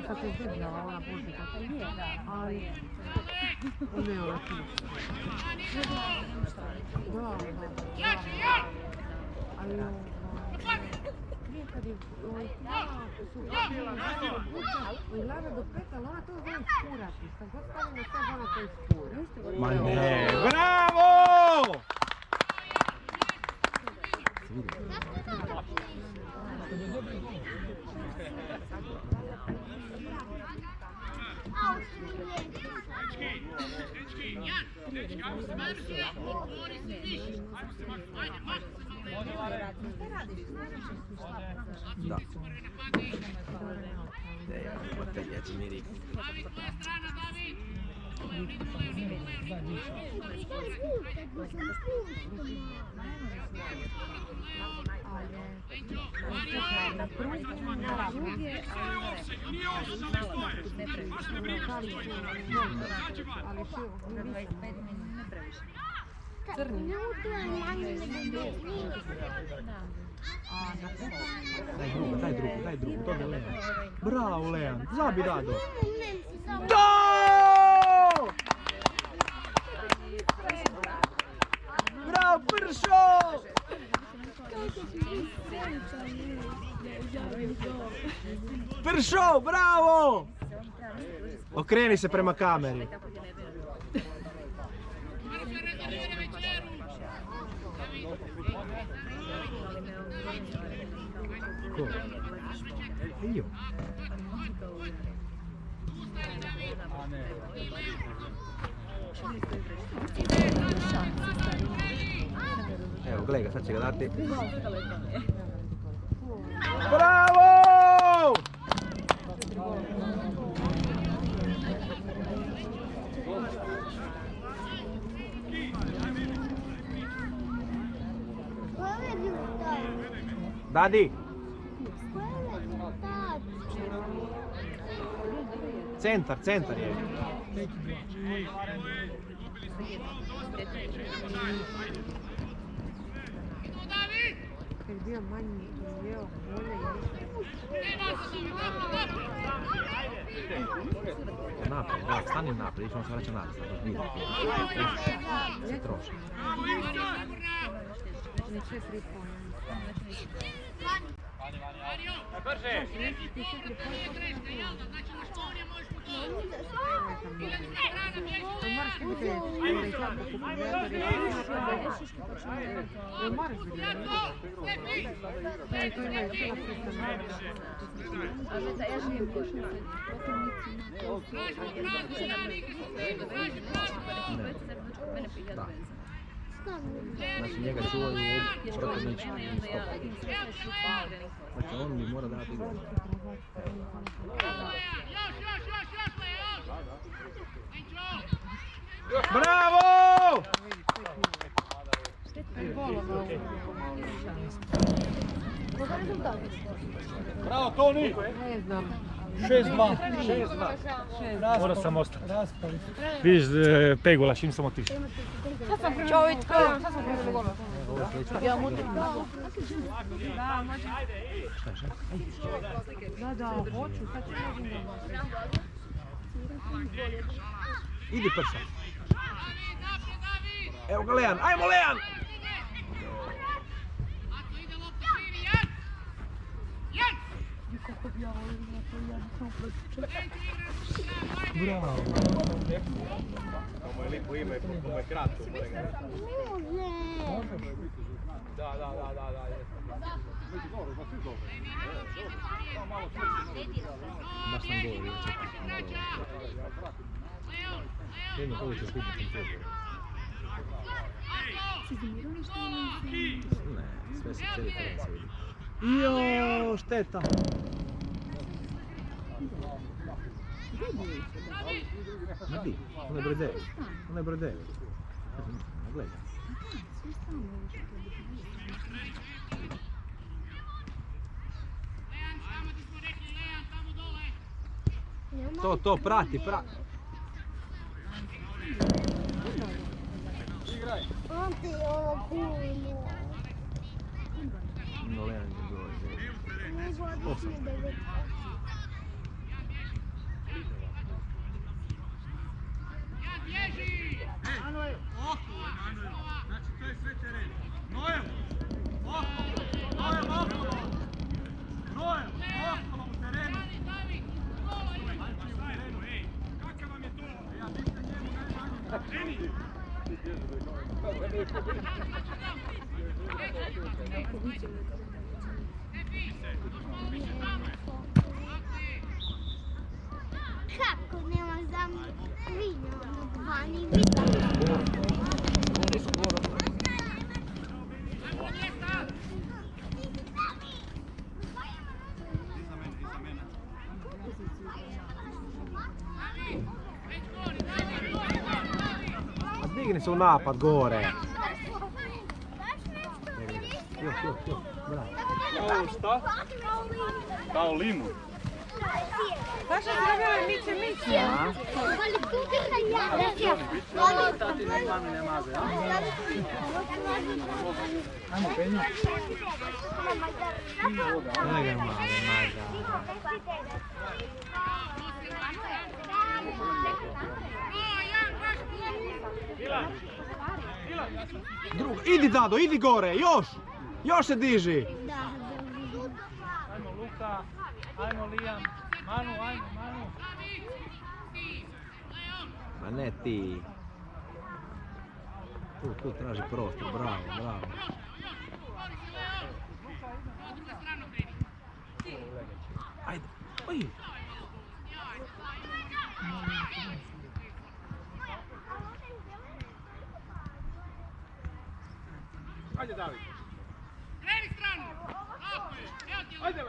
Kako je zebljava ona Božika. Ali... Ne, ona tu. Da. Ali prije kad je i glava do peta, ali ona to zove ispurati. Kad god stavim na sebe, ona to ispura. Ma ne, bravo! Da. Potegnjaci miri. Crni. Daj drugu, to je Lejan. Bravo Lejan, zabi Rado. Bravo Pršo! Pršo, bravo! Okreni se prema kameri. Ko? Io. Evo, gledaj ga, sad će ga dati. Bravo! Dadi! Centar je. Kad je bio manji jeo bolje i Naprijed, da, stani naprijed, ići on se vraća nazad. Se troši. ne sve fripao. Brže! Znači njega čuvaju od protivničkih iskopa. Znači on mi mora dati gol. Bravo! Bravo Toni! Ne znam. 6-2. Mora sam ostati. Vidiš Pegula, čim sam otišao. Čovječko! Sad sam primili gola. Ja mu te... Da, hoću, sad ću nedim Idi prsa. Evo ga Lejan, ajmo Lejan! Bravo! Ovo je lipo ime, ovo je kratko. Da. Baš sam gol, jedno poveće s vidnikom tebe. Ne, sve se cijeli teren se vidi. Joooo, šteta! Ma di, on je broj 9. On je broj 9. Gledaj. To, prati. On ti ovo puno. No, Lejan je broj 9. Kako nemaš da mi vino vani vidi? Ma digni se un napad gore. Bravo. Ovo šta? Kao limun. Saša zdrave, miće. Ali tu ti ja. Tati ne mami ne maze, a? Ajmo, penju. Daj ga malo, maga. Idi Dado, idi gore, još! Još se diži! Ajmo Luka, ajmo Liam, Manu, ajmo Manu. Ma ne ti. Tu traži prostor, bravo, bravo. Ajde, oj! Ajde David. Kreni stranu! Tako je, evo ti je. Ajde,